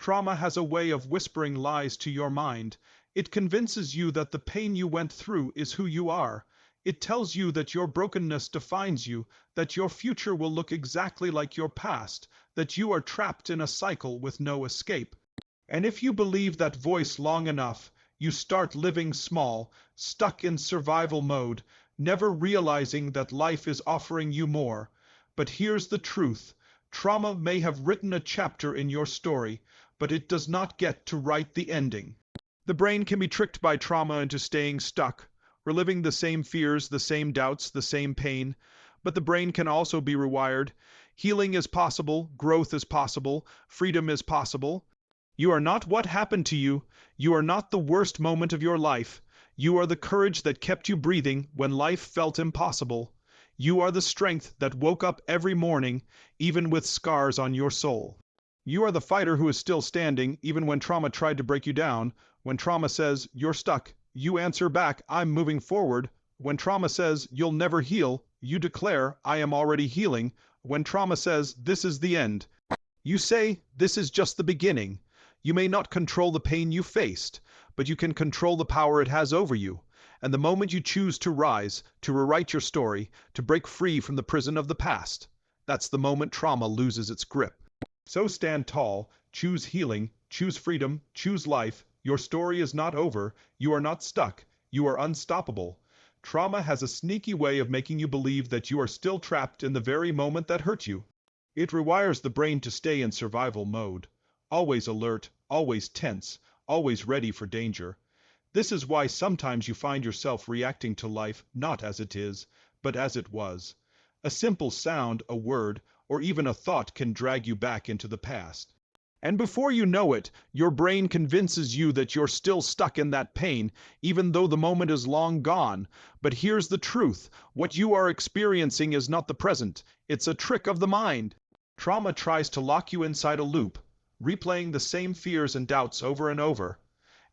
Trauma has a way of whispering lies to your mind. It convinces you that the pain you went through is who you are. It tells you that your brokenness defines you, that your future will look exactly like your past, that you are trapped in a cycle with no escape. And if you believe that voice long enough, you start living small, stuck in survival mode, never realizing that life is offering you more. But here's the truth. Trauma may have written a chapter in your story, but it does not get to write the ending. The brain can be tricked by trauma into staying stuck, reliving the same fears, the same doubts, the same pain. But the brain can also be rewired. Healing is possible, growth is possible, freedom is possible. You are not what happened to you. You are not the worst moment of your life. You are the courage that kept you breathing when life felt impossible. You are the strength that woke up every morning, even with scars on your soul. You are the fighter who is still standing, even when trauma tried to break you down. When trauma says, you're stuck, you answer back, I'm moving forward. When trauma says, you'll never heal, you declare, I am already healing. When trauma says, this is the end, you say, this is just the beginning. You may not control the pain you faced, but you can control the power it has over you. And the moment you choose to rise, to rewrite your story, to break free from the prison of the past, that's the moment trauma loses its grip. So stand tall, choose healing, choose freedom, choose life. Your story is not over. You are not stuck. You are unstoppable. Trauma has a sneaky way of making you believe that you are still trapped in the very moment that hurt you. It rewires the brain to stay in survival mode, always alert, always tense, always ready for danger. This is why sometimes you find yourself reacting to life not as it is, but as it was. A simple sound, a word, or even a thought can drag you back into the past. And before you know it, your brain convinces you that you're still stuck in that pain, even though the moment is long gone. But here's the truth. What you are experiencing is not the present. It's a trick of the mind. Trauma tries to lock you inside a loop, replaying the same fears and doubts over and over.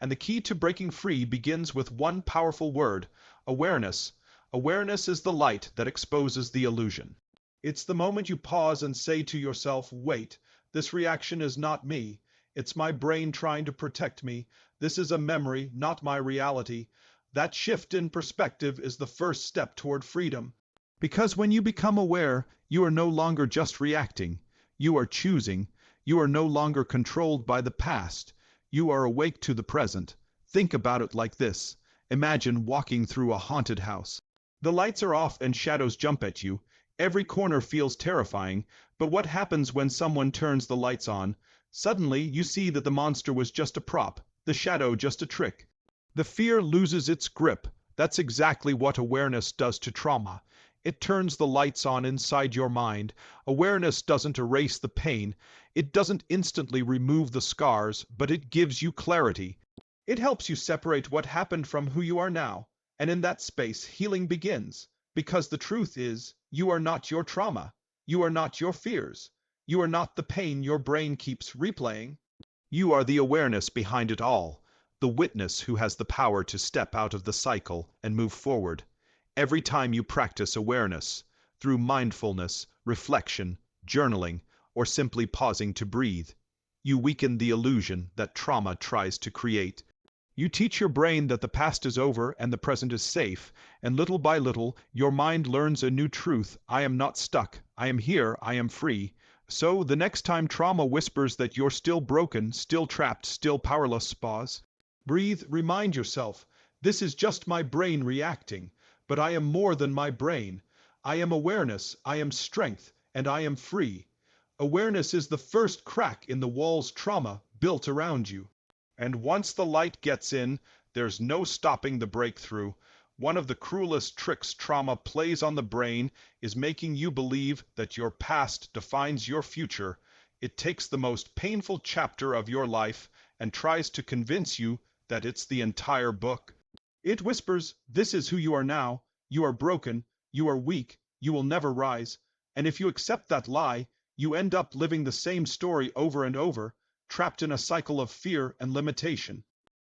And the key to breaking free begins with one powerful word: awareness. Awareness is the light that exposes the illusion. It's the moment you pause and say to yourself, wait, this reaction is not me. It's my brain trying to protect me. This is a memory, not my reality. That shift in perspective is the first step toward freedom. Because when you become aware, you are no longer just reacting. You are choosing. You are no longer controlled by the past. You are awake to the present. Think about it like this. Imagine walking through a haunted house. The lights are off and shadows jump at you. Every corner feels terrifying, but what happens when someone turns the lights on? Suddenly, you see that the monster was just a prop, the shadow just a trick. The fear loses its grip. That's exactly what awareness does to trauma. It turns the lights on inside your mind. Awareness doesn't erase the pain. It doesn't instantly remove the scars, but it gives you clarity. It helps you separate what happened from who you are now. And in that space, healing begins. Because the truth is, you are not your trauma. You are not your fears. You are not the pain your brain keeps replaying. You are the awareness behind it all, the witness who has the power to step out of the cycle and move forward. Every time you practice awareness, through mindfulness, reflection, journaling, or simply pausing to breathe, you weaken the illusion that trauma tries to create. You teach your brain that the past is over and the present is safe, and little by little, your mind learns a new truth: I am not stuck, I am here, I am free. So, the next time trauma whispers that you're still broken, still trapped, still powerless, pause. Breathe, remind yourself, this is just my brain reacting, but I am more than my brain. I am awareness, I am strength, and I am free. Awareness is the first crack in the walls trauma built around you. And once the light gets in, there's no stopping the breakthrough. One of the cruelest tricks trauma plays on the brain is making you believe that your past defines your future. It takes the most painful chapter of your life and tries to convince you that it's the entire book. It whispers, this is who you are now. You are broken. You are weak. You will never rise. And if you accept that lie, you end up living the same story over and over, trapped in a cycle of fear and limitation.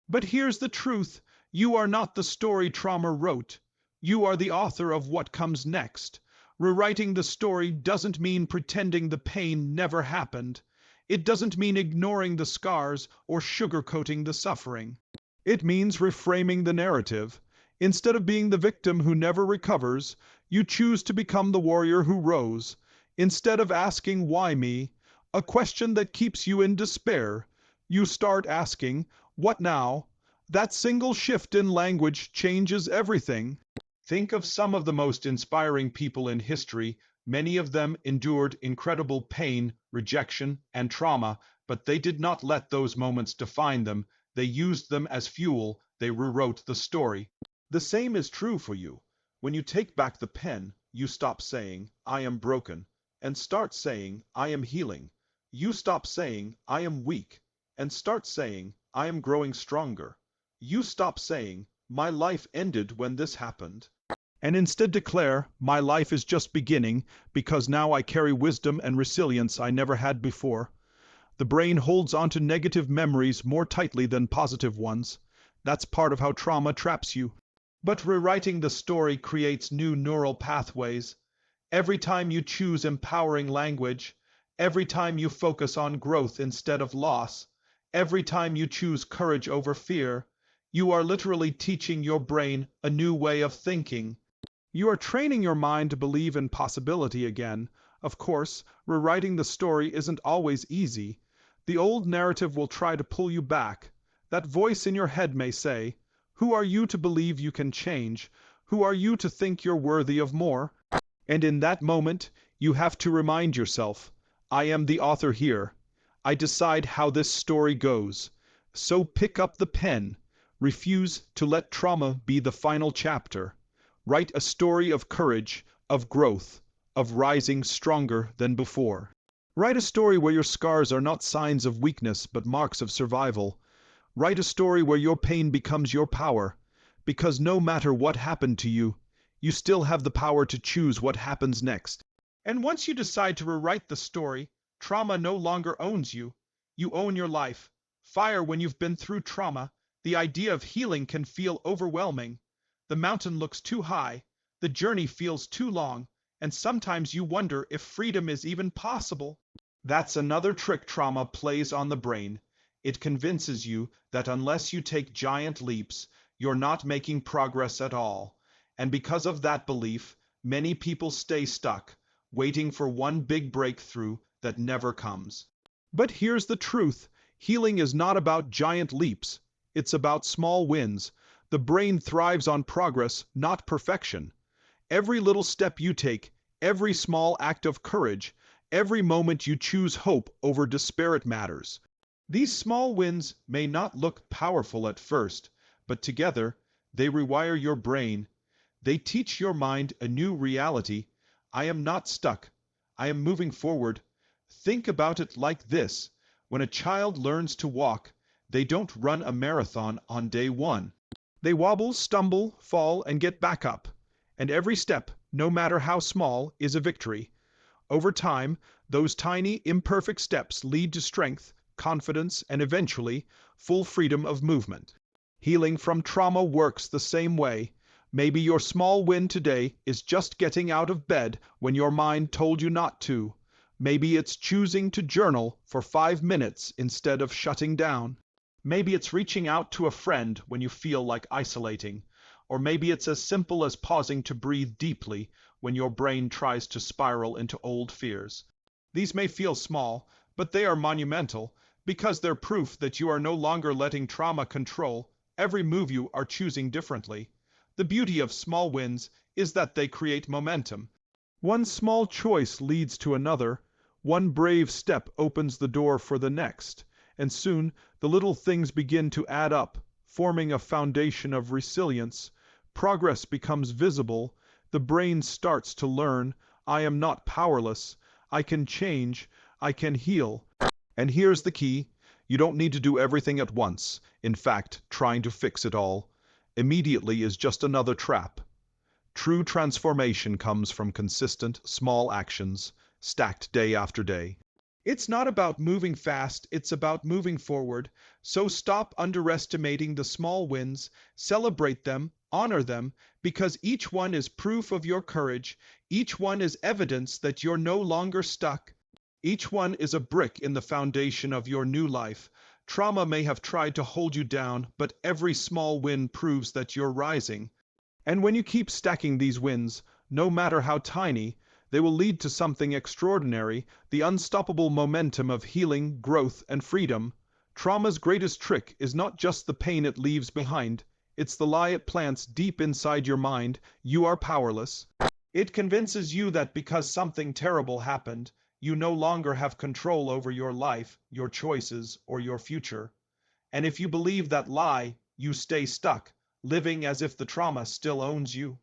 But here's the truth. You are not the story trauma wrote. You are the author of what comes next. Rewriting the story doesn't mean pretending the pain never happened. It doesn't mean ignoring the scars or sugarcoating the suffering. It means reframing the narrative. Instead of being the victim who never recovers, you choose to become the warrior who rose. Instead of asking, "Why me?" a question that keeps you in despair, you start asking, "What now?" That single shift in language changes everything. Think of some of the most inspiring people in history. Many of them endured incredible pain, rejection, and trauma, but they did not let those moments define them. They used them as fuel. They rewrote the story. The same is true for you. When you take back the pen, you stop saying, "I am broken," and start saying, "I am healing." You stop saying, "I am weak," and start saying, "I am growing stronger." You stop saying, "My life ended when this happened," and instead declare, "My life is just beginning, because now I carry wisdom and resilience I never had before." The brain holds onto negative memories more tightly than positive ones. That's part of how trauma traps you. But rewriting the story creates new neural pathways. Every time you choose empowering language, every time you focus on growth instead of loss, every time you choose courage over fear, you are literally teaching your brain a new way of thinking. You are training your mind to believe in possibility again. Of course, rewriting the story isn't always easy. The old narrative will try to pull you back. That voice in your head may say, "Who are you to believe you can change? Who are you to think you're worthy of more?" And in that moment, you have to remind yourself, "I am the author here. I decide how this story goes." So pick up the pen. Refuse to let trauma be the final chapter. Write a story of courage, of growth, of rising stronger than before. Write a story where your scars are not signs of weakness but marks of survival. Write a story where your pain becomes your power, because no matter what happened to you, you still have the power to choose what happens next. And once you decide to rewrite the story, trauma no longer owns you. You own your life. Fire when you've been through trauma. The idea of healing can feel overwhelming. The mountain looks too high, the journey feels too long, and sometimes you wonder if freedom is even possible. That's another trick trauma plays on the brain. It convinces you that unless you take giant leaps, you're not making progress at all. And because of that belief, many people stay stuck, waiting for one big breakthrough that never comes. But here's the truth. Healing is not about giant leaps. It's about small wins. The brain thrives on progress, not perfection. Every little step you take, every small act of courage, every moment you choose hope over despair matters. These small wins may not look powerful at first, but together they rewire your brain. They teach your mind a new reality. I am not stuck. I am moving forward. Think about it like this. When a child learns to walk, they don't run a marathon on day one. They wobble, stumble, fall, and get back up. And every step, no matter how small, is a victory. Over time, those tiny, imperfect steps lead to strength, confidence, and eventually, full freedom of movement. Healing from trauma works the same way. Maybe your small win today is just getting out of bed when your mind told you not to. Maybe it's choosing to journal for 5 minutes instead of shutting down. Maybe it's reaching out to a friend when you feel like isolating. Or maybe it's as simple as pausing to breathe deeply when your brain tries to spiral into old fears. These may feel small, but they are monumental because they're proof that you are no longer letting trauma control every move. You are choosing differently. The beauty of small wins is that they create momentum. One small choice leads to another. One brave step opens the door for the next. And soon the little things begin to add up, forming a foundation of resilience. Progress becomes visible. The brain starts to learn, I am not powerless. I can change. I can heal. And here's the key. You don't need to do everything at once. In fact, trying to fix it all immediately is just another trap. True transformation comes from consistent, small actions, stacked day after day. It's not about moving fast, it's about moving forward. So stop underestimating the small wins, celebrate them, honor them, because each one is proof of your courage, each one is evidence that you're no longer stuck. Each one is a brick in the foundation of your new life. Trauma may have tried to hold you down, but every small win proves that you're rising. And when you keep stacking these wins, no matter how tiny, they will lead to something extraordinary, the unstoppable momentum of healing, growth, and freedom. Trauma's greatest trick is not just the pain it leaves behind, it's the lie it plants deep inside your mind: you are powerless. It convinces you that because something terrible happened, you no longer have control over your life, your choices, or your future. And if you believe that lie, you stay stuck, living as if the trauma still owns you.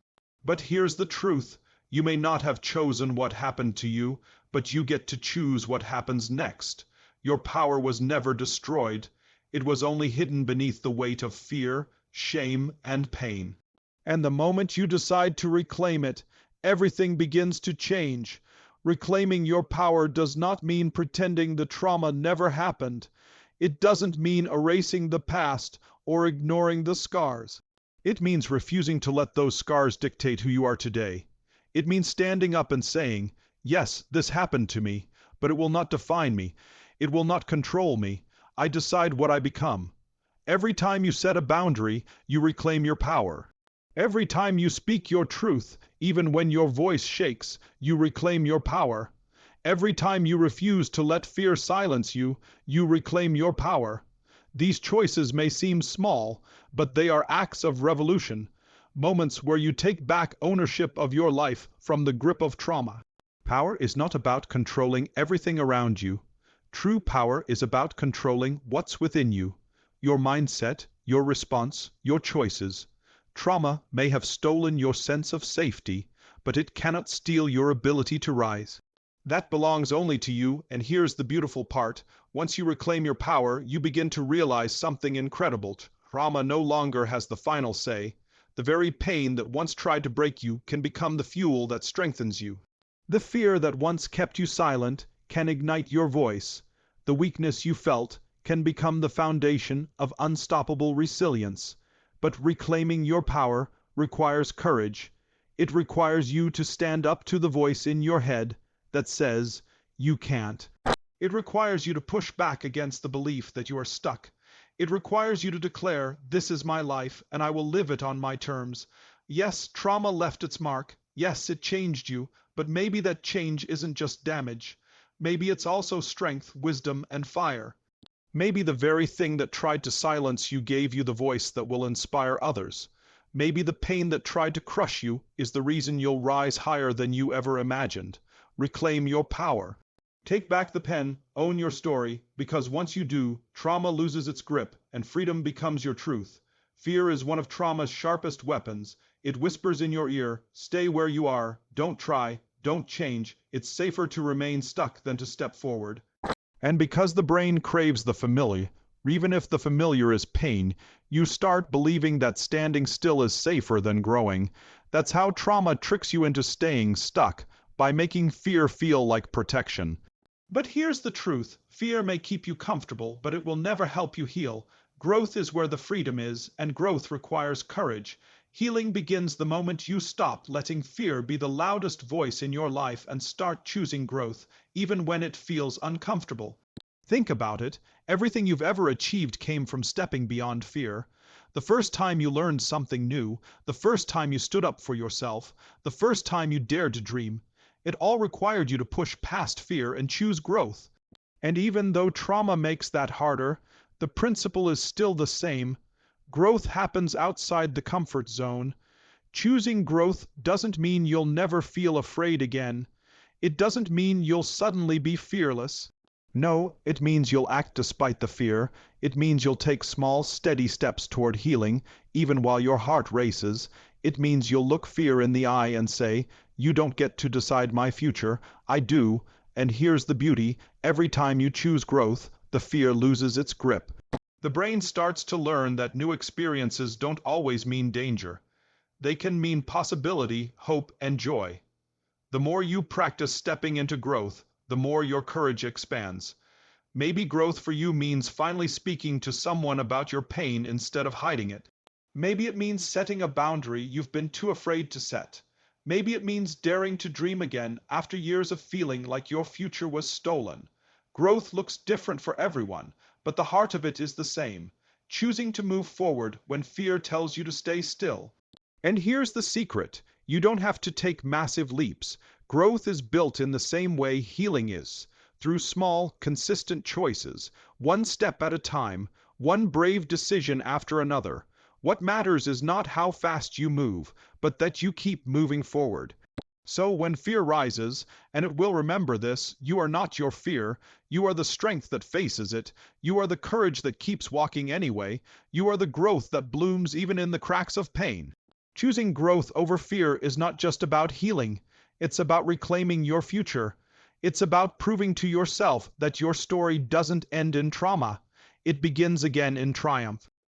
But here's the truth: you may not have chosen what happened to you, but you get to choose what happens next. Your power was never destroyed. It was only hidden beneath the weight of fear, shame, and pain. And the moment you decide to reclaim it, everything begins to change. Reclaiming your power does not mean pretending the trauma never happened. It doesn't mean erasing the past or ignoring the scars. It means refusing to let those scars dictate who you are today. It means standing up and saying, yes, this happened to me, but it will not define me. It will not control me. I decide what I become. Every time you set a boundary, you reclaim your power. Every time you speak your truth, even when your voice shakes, you reclaim your power. Every time you refuse to let fear silence you, you reclaim your power. These choices may seem small, but they are acts of revolution, moments where you take back ownership of your life from the grip of trauma. Power is not about controlling everything around you. True power is about controlling what's within you: your mindset, your response, your choices. Trauma may have stolen your sense of safety, but it cannot steal your ability to rise. That belongs only to you, and here's the beautiful part: once you reclaim your power, you begin to realize something incredible. Trauma no longer has the final say. The very pain that once tried to break you can become the fuel that strengthens you. The fear that once kept you silent can ignite your voice. The weakness you felt can become the foundation of unstoppable resilience. But reclaiming your power requires courage. It requires you to stand up to the voice in your head that says, you can't. It requires you to push back against the belief that you are stuck. It requires you to declare, this is my life, and I will live it on my terms. Yes, trauma left its mark. Yes, it changed you, but maybe that change isn't just damage. Maybe it's also strength, wisdom, and fire. Maybe the very thing that tried to silence you gave you the voice that will inspire others. Maybe the pain that tried to crush you is the reason you'll rise higher than you ever imagined. Reclaim your power. Take back the pen, own your story, because once you do, trauma loses its grip and freedom becomes your truth. Fear is one of trauma's sharpest weapons. It whispers in your ear, stay where you are, don't try, don't change. It's safer to remain stuck than to step forward. And because the brain craves the familiar, even if the familiar is pain, you start believing that standing still is safer than growing. That's how trauma tricks you into staying stuck, by making fear feel like protection. But here's the truth: fear may keep you comfortable, but it will never help you heal. Growth is where the freedom is, and growth requires courage. Healing begins the moment you stop letting fear be the loudest voice in your life and start choosing growth, even when it feels uncomfortable. Think about it. Everything you've ever achieved came from stepping beyond fear. The first time you learned something new, the first time you stood up for yourself, the first time you dared to dream, it all required you to push past fear and choose growth. And even though trauma makes that harder, the principle is still the same. Growth happens outside the comfort zone. Choosing growth doesn't mean you'll never feel afraid again. It doesn't mean you'll suddenly be fearless. No, it means you'll act despite the fear. It means you'll take small, steady steps toward healing, even while your heart races. It means you'll look fear in the eye and say, you don't get to decide my future, I do. And here's the beauty: every time you choose growth, the fear loses its grip. The brain starts to learn that new experiences don't always mean danger. They can mean possibility, hope, and joy. The more you practice stepping into growth, the more your courage expands. Maybe growth for you means finally speaking to someone about your pain instead of hiding it. Maybe it means setting a boundary you've been too afraid to set. Maybe it means daring to dream again after years of feeling like your future was stolen. Growth looks different for everyone, but the heart of it is the same, choosing to move forward when fear tells you to stay still. And here's the secret. You don't have to take massive leaps. Growth is built in the same way healing is, through small, consistent choices, one step at a time, one brave decision after another. What matters is not how fast you move, but that you keep moving forward. So when fear rises, and it will remember this, you are not your fear, you are the strength that faces it, you are the courage that keeps walking anyway, you are the growth that blooms even in the cracks of pain. Choosing growth over fear is not just about healing, it's about reclaiming your future. It's about proving to yourself that your story doesn't end in trauma, it begins again in triumph.